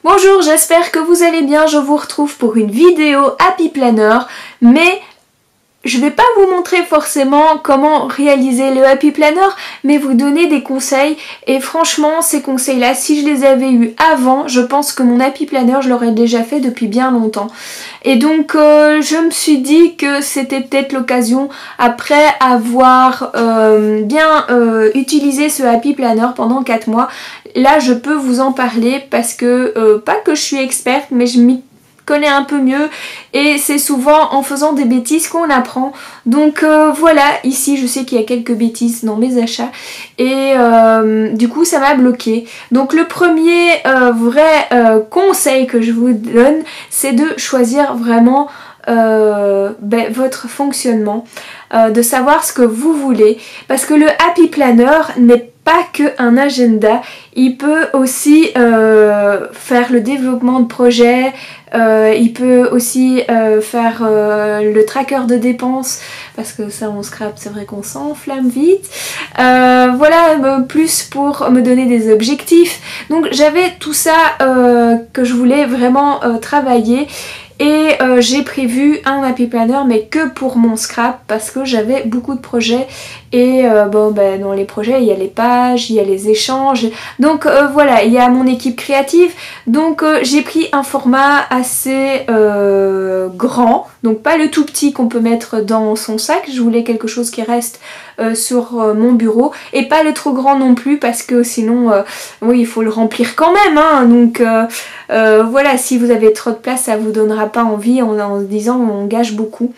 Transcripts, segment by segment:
Bonjour, j'espère que vous allez bien, je vous retrouve pour une vidéo Happy Planner, mais je vais pas vous montrer forcément comment réaliser le Happy Planner, mais vous donner des conseils. Et franchement, ces conseils-là, si je les avais eus avant, je pense que mon Happy Planner, je l'aurais déjà fait depuis bien longtemps. Et donc, je me suis dit que c'était peut-être l'occasion, après avoir bien utilisé ce Happy Planner pendant 4 mois, là, je peux vous en parler parce que, pas que je suis experte, mais je m'y connais un peu mieux et c'est souvent en faisant des bêtises qu'on apprend. Donc voilà, ici je sais qu'il y a quelques bêtises dans mes achats et du coup ça m'a bloqué. Donc le premier vrai conseil que je vous donne, c'est de choisir vraiment votre fonctionnement, de savoir ce que vous voulez, parce que le Happy Planner n'est pas que un agenda, il peut aussi faire le développement de projets, il peut aussi faire le tracker de dépenses, parce que ça on scrape, c'est vrai qu'on s'enflamme vite, voilà, plus pour me donner des objectifs. Donc j'avais tout ça que je voulais vraiment travailler. Et j'ai prévu un Happy Planner mais que pour mon scrap parce que j'avais beaucoup de projets et dans les projets il y a les pages, il y a les échanges, donc voilà, il y a mon équipe créative, donc j'ai pris un format assez grand, donc pas le tout petit qu'on peut mettre dans son sac, je voulais quelque chose qui reste sur mon bureau et pas le trop grand non plus parce que sinon oui il faut le remplir quand même hein, donc voilà, si vous avez trop de place ça vous donnera pas envie en se disant on gâche beaucoup.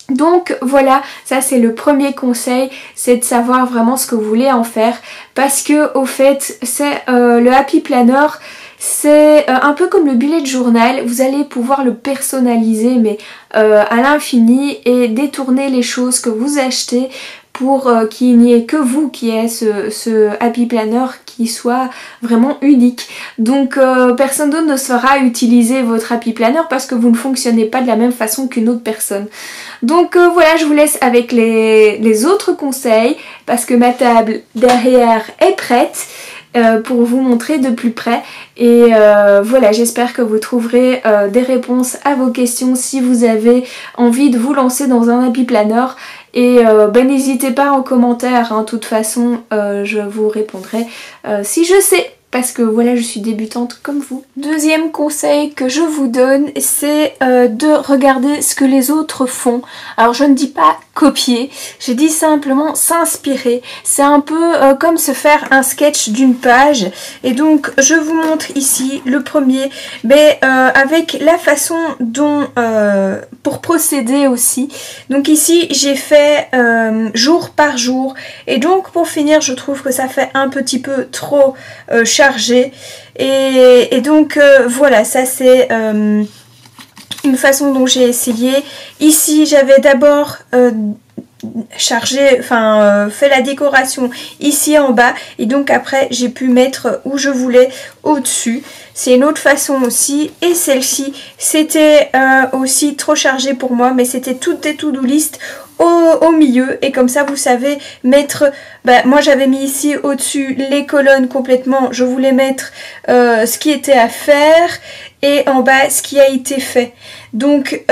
Donc voilà, ça c'est le premier conseil, c'est de savoir vraiment ce que vous voulez en faire parce que au fait c'est le Happy Planner, c'est un peu comme le bullet journal, vous allez pouvoir le personnaliser mais à l'infini et détourner les choses que vous achetez pour qu'il n'y ait que vous qui ait ce Happy Planner qui soit vraiment unique. Donc personne d'autre ne saura utiliser votre Happy Planner parce que vous ne fonctionnez pas de la même façon qu'une autre personne. Donc voilà, je vous laisse avec les autres conseils parce que ma table derrière est prête pour vous montrer de plus près. Et voilà, j'espère que vous trouverez des réponses à vos questions si vous avez envie de vous lancer dans un Happy Planner. Et n'hésitez pas en commentaire, hein, de toute façon je vous répondrai si je sais. Parce que voilà, je suis débutante comme vous. Deuxième conseil que je vous donne, c'est de regarder ce que les autres font. Alors je ne dis pas copier, je dis simplement s'inspirer. C'est un peu comme se faire un sketch d'une page. Et donc je vous montre ici le premier, mais avec la façon dont, pour procéder aussi. Donc ici j'ai fait jour par jour. Et donc pour finir, je trouve que ça fait un petit peu trop chargé et donc voilà, ça c'est une façon dont j'ai essayé. Ici j'avais d'abord fait la décoration ici en bas et donc après j'ai pu mettre où je voulais au-dessus. C'est une autre façon aussi, et celle-ci c'était aussi trop chargé pour moi, mais c'était toutes des to-do list au milieu, et comme ça vous savez mettre, moi j'avais mis ici au-dessus les colonnes complètement, je voulais mettre ce qui était à faire et en bas ce qui a été fait. Donc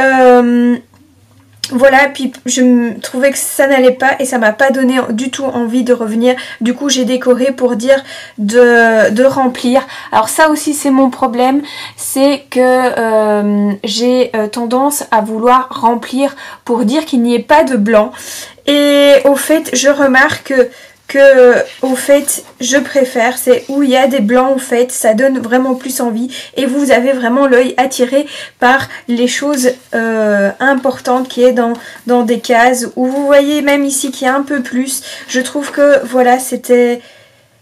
voilà, puis je me trouvais que ça n'allait pas et ça m'a pas donné du tout envie de revenir. Du coup j'ai décoré pour dire de remplir. Alors ça aussi c'est mon problème, c'est que j'ai tendance à vouloir remplir pour dire qu'il n'y ait pas de blanc. Et au fait je remarque au fait je préfère, c'est où il y a des blancs, au fait ça donne vraiment plus envie et vous avez vraiment l'œil attiré par les choses importantes qui est dans des cases où vous voyez même ici qu'il y a un peu plus. Je trouve que voilà, c'était...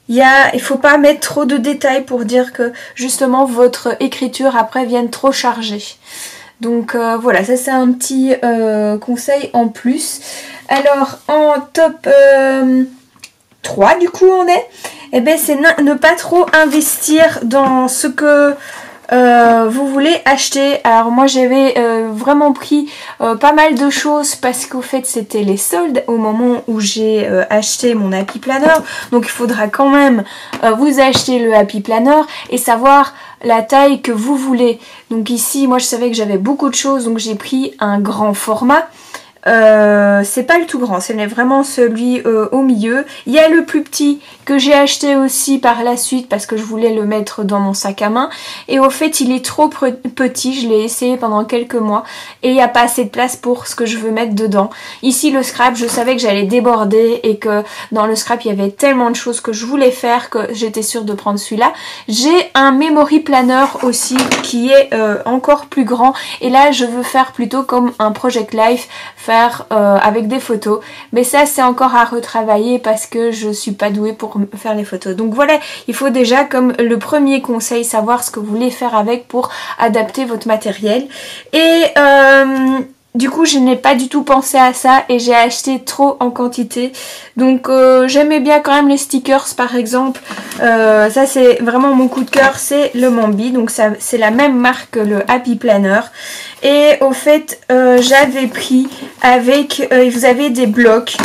Il faut pas mettre trop de détails pour dire que justement votre écriture après vienne trop chargée. Donc voilà, ça c'est un petit conseil en plus. Alors en top 3 du coup on est, c'est ne pas trop investir dans ce que vous voulez acheter. Alors moi j'avais vraiment pris pas mal de choses parce qu'au fait c'était les soldes au moment où j'ai acheté mon Happy Planner. Donc il faudra quand même vous acheter le Happy Planner et savoir la taille que vous voulez. Donc ici moi je savais que j'avais beaucoup de choses, donc j'ai pris un grand format. C'est pas le tout grand, c'est vraiment celui au milieu. Il y a le plus petit que j'ai acheté aussi par la suite parce que je voulais le mettre dans mon sac à main. Et au fait il est trop petit, je l'ai essayé pendant quelques mois et il n'y a pas assez de place pour ce que je veux mettre dedans. Ici le scrap, je savais que j'allais déborder et que dans le scrap il y avait tellement de choses que je voulais faire que j'étais sûre de prendre celui-là. J'ai un memory planner aussi qui est encore plus grand et là je veux faire plutôt comme un Project Life, faire avec des photos, mais ça c'est encore à retravailler parce que je suis pas douée pour faire les photos. Donc voilà, il faut déjà comme le premier conseil savoir ce que vous voulez faire avec pour adapter votre matériel. Et du coup je n'ai pas du tout pensé à ça et j'ai acheté trop en quantité. Donc j'aimais bien quand même les stickers par exemple. Ça c'est vraiment mon coup de cœur, c'est le Mambi. Donc c'est la même marque que le Happy Planner. Et au fait j'avais pris avec, vous avez des blocs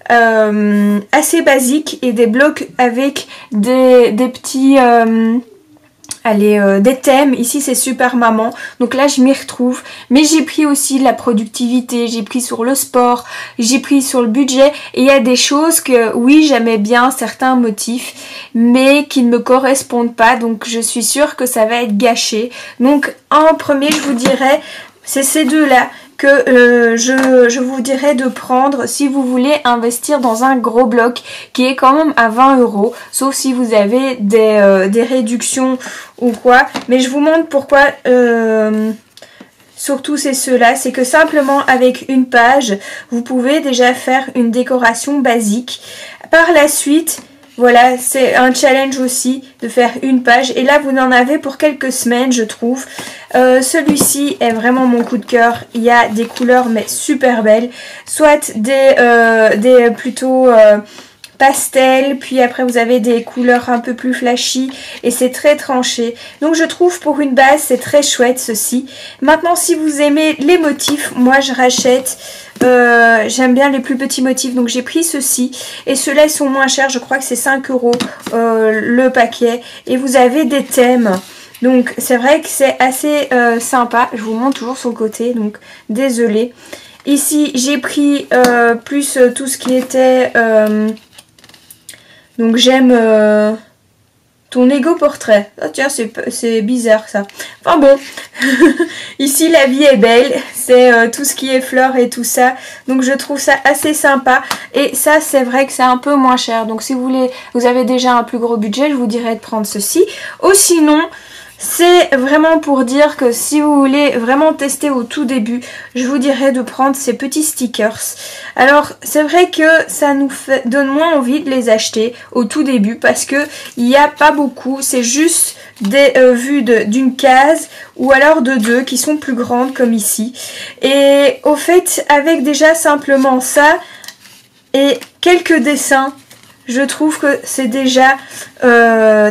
assez basiques et des blocs avec des petits... des thèmes. Ici c'est Super Maman, donc là je m'y retrouve, mais j'ai pris aussi la productivité, j'ai pris sur le sport, j'ai pris sur le budget, et il y a des choses que oui j'aimais bien, certains motifs, mais qui ne me correspondent pas, donc je suis sûre que ça va être gâché. Donc en premier je vous dirais, c'est ces deux là que je vous dirais de prendre si vous voulez investir dans un gros bloc qui est quand même à 20 €, sauf si vous avez des réductions ou quoi. Mais je vous montre pourquoi surtout c'est ceux-là, c'est que simplement avec une page, vous pouvez déjà faire une décoration basique. Par la suite, voilà, c'est un challenge aussi de faire une page. Et là, vous en avez pour quelques semaines, je trouve. Celui-ci est vraiment mon coup de cœur. Il y a des couleurs, mais super belles. Soit des plutôt pastel, puis après vous avez des couleurs un peu plus flashy. Et c'est très tranché. Donc je trouve pour une base, c'est très chouette ceci. Maintenant, si vous aimez les motifs, moi je rachète... j'aime bien les plus petits motifs, donc j'ai pris ceux-ci et ceux-là ils sont moins chers, je crois que c'est 5 € le paquet, et vous avez des thèmes, donc c'est vrai que c'est assez sympa. Je vous montre toujours sur le côté, donc désolée. Ici j'ai pris plus tout ce qui était donc j'aime ton Lego portrait. Ah tiens, c'est bizarre ça. Enfin bon, ici la vie est belle, c'est tout ce qui est fleurs et tout ça. Donc je trouve ça assez sympa. Et ça c'est vrai que c'est un peu moins cher. Donc si vous avez déjà un plus gros budget, je vous dirais de prendre ceci. Ou sinon... c'est vraiment pour dire que si vous voulez vraiment tester au tout début, je vous dirais de prendre ces petits stickers. Alors c'est vrai que ça nous donne moins envie de les acheter au tout début parce que il n'y a pas beaucoup, c'est juste des vues d'une case ou alors de deux qui sont plus grandes comme ici. Et au fait avec déjà simplement ça et quelques dessins, je trouve que c'est déjà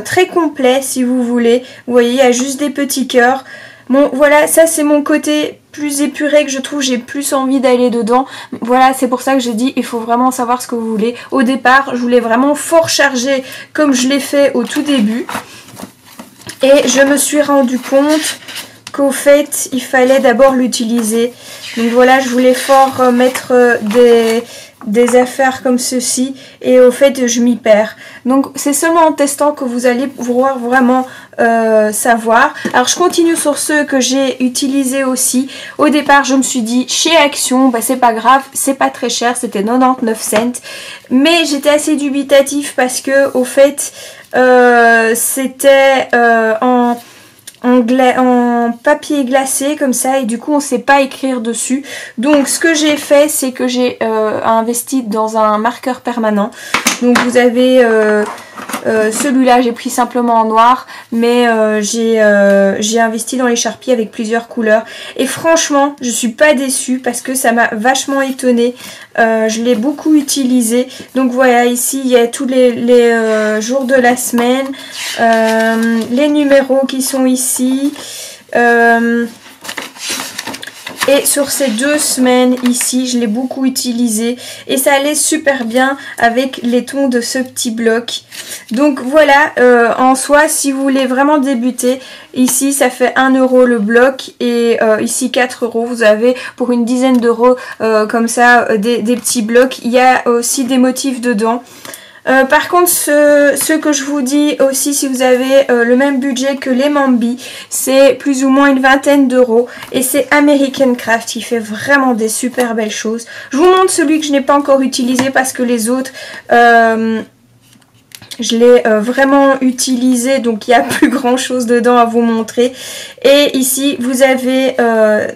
très complet si vous voulez. Vous voyez, il y a juste des petits cœurs. Bon, voilà, ça c'est mon côté plus épuré que je trouve, j'ai plus envie d'aller dedans. Voilà, c'est pour ça que j'ai dit, il faut vraiment savoir ce que vous voulez. Au départ, je voulais vraiment fort charger comme je l'ai fait au tout début. Et je me suis rendu compte qu'au fait, il fallait d'abord l'utiliser. Donc voilà, je voulais fort mettre des affaires comme ceci et au fait je m'y perds. Donc c'est seulement en testant que vous allez pouvoir vraiment savoir. Alors je continue sur ceux que j'ai utilisés aussi. Au départ je me suis dit chez Action, bah c'est pas grave, c'est pas très cher, c'était 99 cents. Mais j'étais assez dubitatif parce que au fait c'était en en papier glacé comme ça et du coup on sait pas écrire dessus. Donc ce que j'ai fait, c'est que j'ai investi dans un marqueur permanent. Donc vous avez celui-là, j'ai pris simplement en noir, mais j'ai investi dans les Sharpies avec plusieurs couleurs. Et franchement, je suis pas déçue parce que ça m'a vachement étonnée. Je l'ai beaucoup utilisé. Donc voilà, ici il y a tous les jours de la semaine, les numéros qui sont ici. Et sur ces 2 semaines ici, je l'ai beaucoup utilisé et ça allait super bien avec les tons de ce petit bloc. Donc voilà, en soi, si vous voulez vraiment débuter, ici ça fait 1 € le bloc et ici 4 €. Vous avez pour une dizaine d'euros comme ça des petits blocs. Il y a aussi des motifs dedans. Par contre, ce que je vous dis aussi, si vous avez le même budget que les Mambi, c'est plus ou moins une vingtaine d'euros. Et c'est American Craft, il fait vraiment des super belles choses. Je vous montre celui que je n'ai pas encore utilisé parce que les autres, je l'ai vraiment utilisé. Donc il n'y a plus grand chose dedans à vous montrer. Et ici, vous avez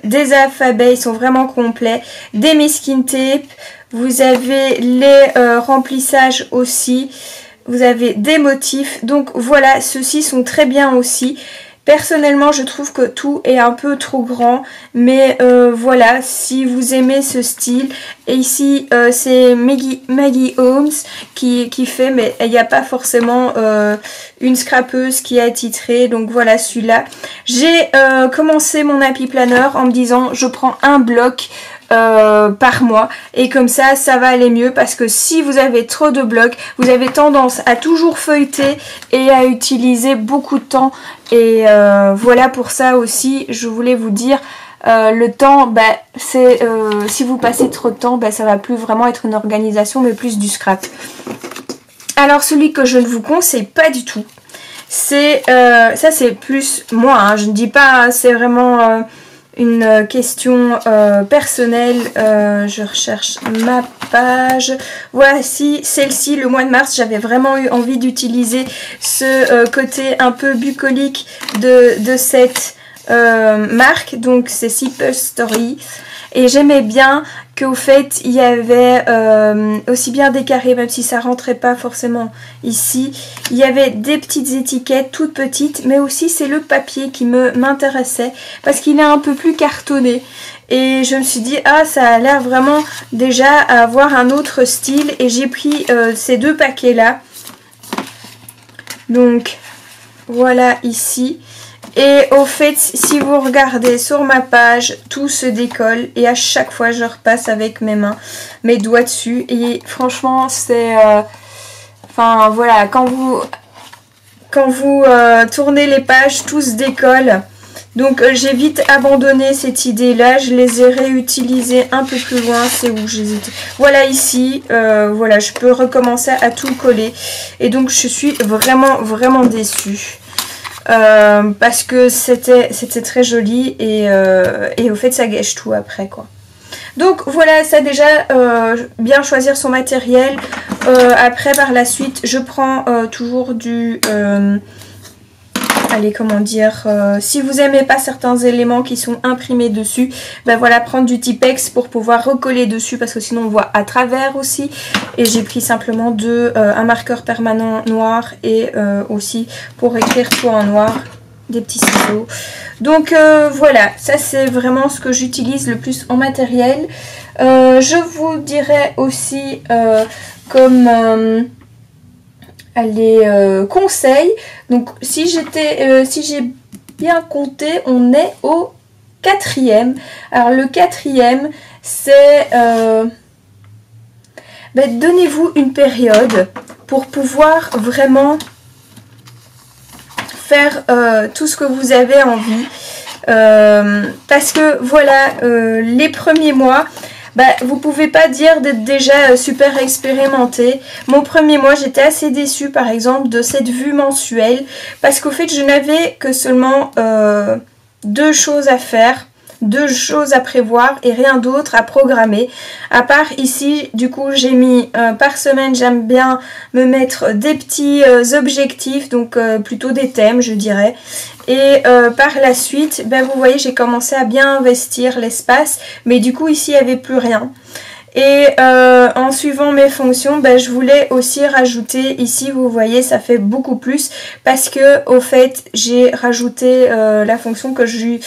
des alphabets, ils sont vraiment complets. Des masking tape. Vous avez les remplissages aussi, vous avez des motifs, donc voilà, ceux-ci sont très bien aussi. Personnellement, je trouve que tout est un peu trop grand, mais voilà, si vous aimez ce style. Et ici, c'est Maggie Holmes qui fait, mais il n'y a pas forcément une scrapeuse qui est attitrée, donc voilà celui-là. J'ai commencé mon Happy Planner en me disant, je prends un bloc par mois et comme ça va aller mieux parce que si vous avez trop de blocs, vous avez tendance à toujours feuilleter et à utiliser beaucoup de temps et voilà, pour ça aussi je voulais vous dire le temps, c'est si vous passez trop de temps, ça va plus vraiment être une organisation mais plus du scrap. Alors celui que je ne vous conseille pas du tout, c'est ça, c'est plus moi, hein, je ne dis pas, c'est vraiment une question personnelle. Je recherche ma page. Voici celle-ci, le mois de mars. J'avais vraiment eu envie d'utiliser ce côté un peu bucolique de cette marque. Donc c'est Simple Story. Et j'aimais bien qu'au fait il y avait aussi bien des carrés, même si ça rentrait pas forcément ici. Il y avait des petites étiquettes toutes petites, mais aussi c'est le papier qui m'intéressait parce qu'il est un peu plus cartonné. Et je me suis dit, ah, ça a l'air vraiment déjà à avoir un autre style. Et j'ai pris ces 2 paquets là. Donc voilà ici. Et au fait, si vous regardez sur ma page, tout se décolle et à chaque fois je repasse avec mes mains, mes doigts dessus. Et franchement, c'est... Enfin voilà, quand vous tournez les pages, tout se décolle. Donc j'ai vite abandonné cette idée-là, je les ai réutilisées un peu plus loin, c'est où j'hésite. Voilà ici, voilà, je peux recommencer à tout coller. Et donc je suis vraiment déçue. Parce que c'était très joli et au fait ça gâche tout après quoi. Donc voilà, ça déjà, bien choisir son matériel. Après par la suite je prends toujours du allez, comment dire, si vous aimez pas certains éléments qui sont imprimés dessus, voilà, prendre du Tipex pour pouvoir recoller dessus parce que sinon on voit à travers aussi. Et j'ai pris simplement un marqueur permanent noir et aussi pour écrire tout en noir, des petits ciseaux. Donc voilà, ça c'est vraiment ce que j'utilise le plus en matériel. Je vous dirais aussi comme... les conseils. Donc si j'ai bien compté, on est au 4e. Alors le 4e, c'est donnez-vous une période pour pouvoir vraiment faire tout ce que vous avez envie. Parce que voilà, les premiers mois, vous pouvez pas dire d'être déjà super expérimenté. Mon premier mois, j'étais assez déçue par exemple de cette vue mensuelle parce qu'au fait je n'avais que seulement 2 choses à faire. 2 choses à prévoir et rien d'autre à programmer. À part ici, du coup, j'ai mis par semaine, j'aime bien me mettre des petits objectifs, donc plutôt des thèmes, je dirais. Et par la suite, ben, vous voyez, j'ai commencé à bien investir l'espace, mais du coup, ici, il n'y avait plus rien. Et en suivant mes fonctions, ben, je voulais aussi rajouter ici, vous voyez, ça fait beaucoup plus parce que au fait, j'ai rajouté la fonction que je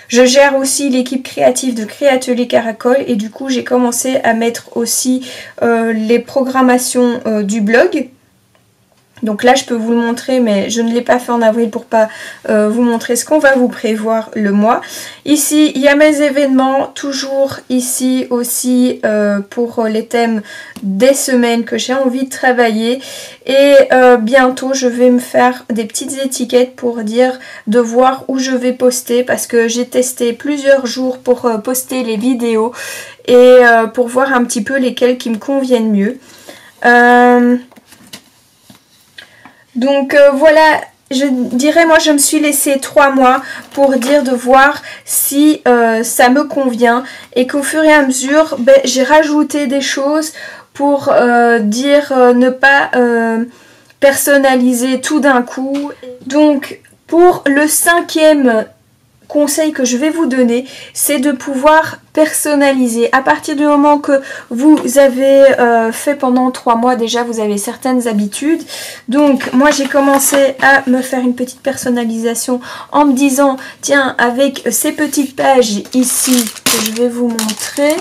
gère aussi l'équipe créative de Créatelier Caracol et du coup, j'ai commencé à mettre aussi les programmations du blog. Donc là, je peux vous le montrer, mais je ne l'ai pas fait en avril pour pas vous montrer ce qu'on va vous prévoir le mois. Ici, il y a mes événements, toujours ici aussi pour les thèmes des semaines que j'ai envie de travailler. Et bientôt, je vais me faire des petites étiquettes pour dire de voir où je vais poster parce que j'ai testé plusieurs jours pour poster les vidéos et pour voir un petit peu lesquelles qui me conviennent mieux. Donc voilà, je dirais, moi je me suis laissé 3 mois pour dire de voir si ça me convient et qu'au fur et à mesure, ben, j'ai rajouté des choses pour dire ne pas personnaliser tout d'un coup. Donc pour le 5e conseil que je vais vous donner, c'est de pouvoir personnaliser. À partir du moment que vous avez fait pendant 3 mois déjà, vous avez certaines habitudes. Donc moi j'ai commencé à me faire une petite personnalisation en me disant, tiens, avec ces petites pages ici que je vais vous montrer,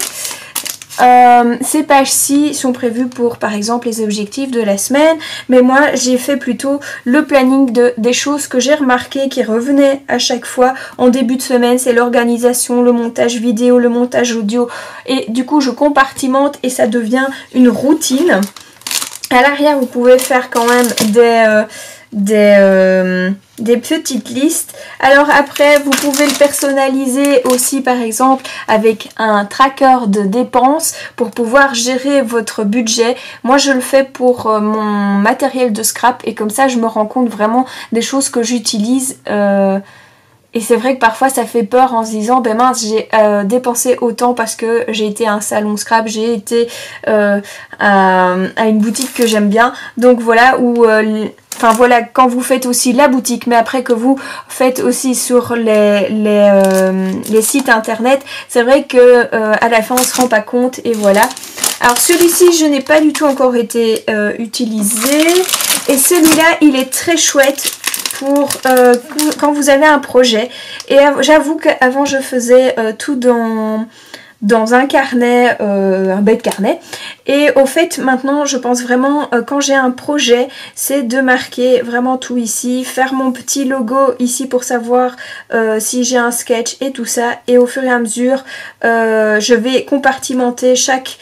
ces pages-ci sont prévues pour par exemple les objectifs de la semaine, mais moi j'ai fait plutôt le planning des choses que j'ai remarqué qui revenaient à chaque fois en début de semaine. C'est l'organisation, le montage vidéo, le montage audio, et du coup je compartimente et ça devient une routine. À l'arrière vous pouvez faire quand même des petites listes. Alors après vous pouvez le personnaliser aussi par exemple avec un tracker de dépenses pour pouvoir gérer votre budget. Moi je le fais pour mon matériel de scrap et comme ça je me rends compte vraiment des choses que j'utilise et c'est vrai que parfois ça fait peur en se disant ben mince, j'ai dépensé autant parce que j'ai été à un salon scrap, j'ai été à une boutique que j'aime bien. Donc voilà, où enfin voilà, quand vous faites aussi la boutique, mais après que vous faites aussi sur les sites internet, c'est vrai que à la fin on se rend pas compte et voilà. Alors celui-ci je n'ai pas du tout encore été utilisé et celui-là il est très chouette pour quand vous avez un projet. Et j'avoue qu'avant je faisais tout dans un carnet, un bête carnet, et au fait maintenant je pense vraiment quand j'ai un projet c'est de marquer vraiment tout ici, faire mon petit logo ici pour savoir si j'ai un sketch et tout ça, et au fur et à mesure je vais compartimenter chaque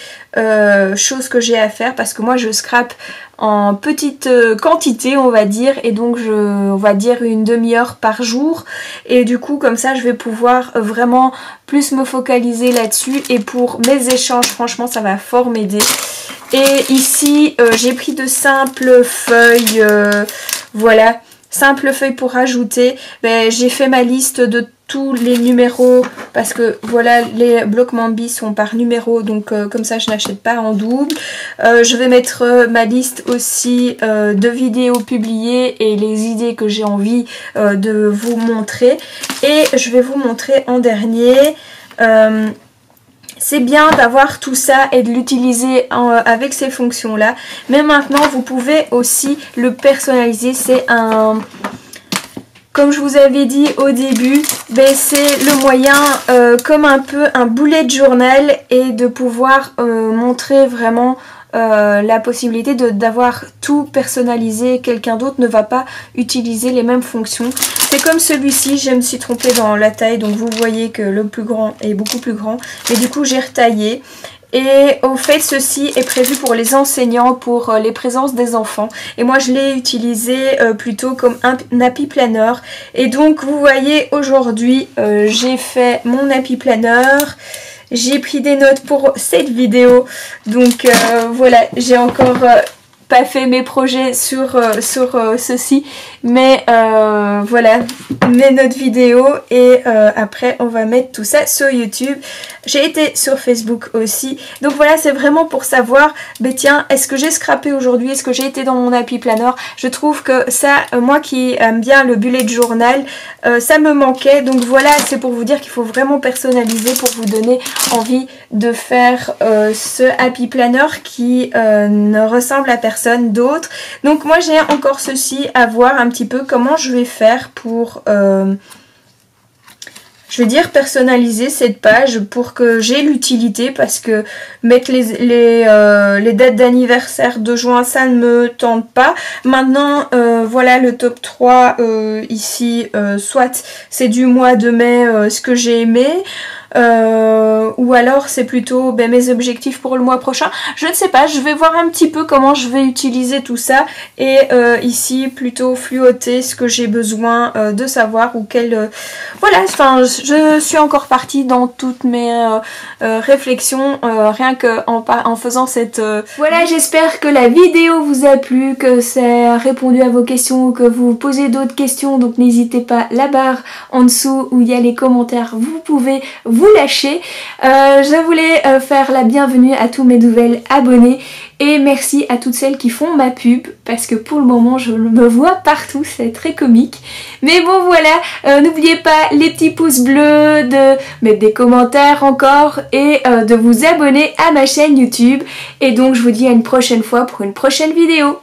chose que j'ai à faire parce que moi je scrape en petite quantité on va dire, et donc on va dire une demi-heure par jour, et du coup comme ça je vais pouvoir vraiment plus me focaliser là-dessus, et pour mes échanges franchement ça va fort m'aider. Et ici j'ai pris de simples feuilles, voilà, simples feuilles pour ajouter. Ben, j'ai fait ma liste de tous les numéros parce que voilà, les blocs Mambi sont par numéro, donc comme ça je n'achète pas en double. Je vais mettre ma liste aussi de vidéos publiées et les idées que j'ai envie de vous montrer, et je vais vous montrer en dernier. C'est bien d'avoir tout ça et de l'utiliser avec ces fonctions là, mais maintenant vous pouvez aussi le personnaliser. C'est un, comme je vous avais dit au début, ben c'est le moyen comme un peu un bullet journal, et de pouvoir montrer vraiment la possibilité d'avoir tout personnalisé. Quelqu'un d'autre ne va pas utiliser les mêmes fonctions. C'est comme celui-ci, je me suis trompée dans la taille, donc vous voyez que le plus grand est beaucoup plus grand, et du coup j'ai retaillé. Et au fait ceci est prévu pour les enseignants, pour les présences des enfants, et moi je l'ai utilisé plutôt comme un happy planner. Et donc vous voyez aujourd'hui j'ai fait mon happy planner. J'ai pris des notes pour cette vidéo, donc voilà, j'ai encore pas fait mes projets sur ceci, mais voilà, mes notes vidéo et après on va mettre tout ça sur YouTube. J'ai été sur Facebook aussi, donc voilà, c'est vraiment pour savoir, ben tiens, est-ce que j'ai scrappé aujourd'hui, est-ce que j'ai été dans mon Happy Planner. Je trouve que ça, moi qui aime bien le bullet journal, ça me manquait, donc voilà, c'est pour vous dire qu'il faut vraiment personnaliser pour vous donner envie de faire ce Happy Planner qui ne ressemble à personne d'autre. Donc moi j'ai encore ceci à voir un petit peu comment je vais faire pour je vais dire personnaliser cette page pour que j'ai l'utilité, parce que mettre les dates d'anniversaire de juin, ça ne me tente pas. Maintenant, voilà le top 3 ici, soit c'est du mois de mai, ce que j'ai aimé. Ou alors c'est plutôt mes objectifs pour le mois prochain. Je ne sais pas, je vais voir un petit peu comment je vais utiliser tout ça. Et ici plutôt fluoter ce que j'ai besoin de savoir, ou quel... voilà, enfin je suis encore partie dans toutes mes réflexions, rien qu'en faisant cette... Voilà, j'espère que la vidéo vous a plu, que ça a répondu à vos questions, que vous posez d'autres questions. Donc n'hésitez pas, la barre en dessous où il y a les commentaires, vous pouvez vous lâcher. Je voulais faire la bienvenue à tous mes nouvelles abonnés et merci à toutes celles qui font ma pub, parce que pour le moment je me vois partout, c'est très comique. Mais bon voilà, n'oubliez pas les petits pouces bleus, de mettre des commentaires encore et de vous abonner à ma chaîne YouTube. Et donc je vous dis à une prochaine fois pour une prochaine vidéo.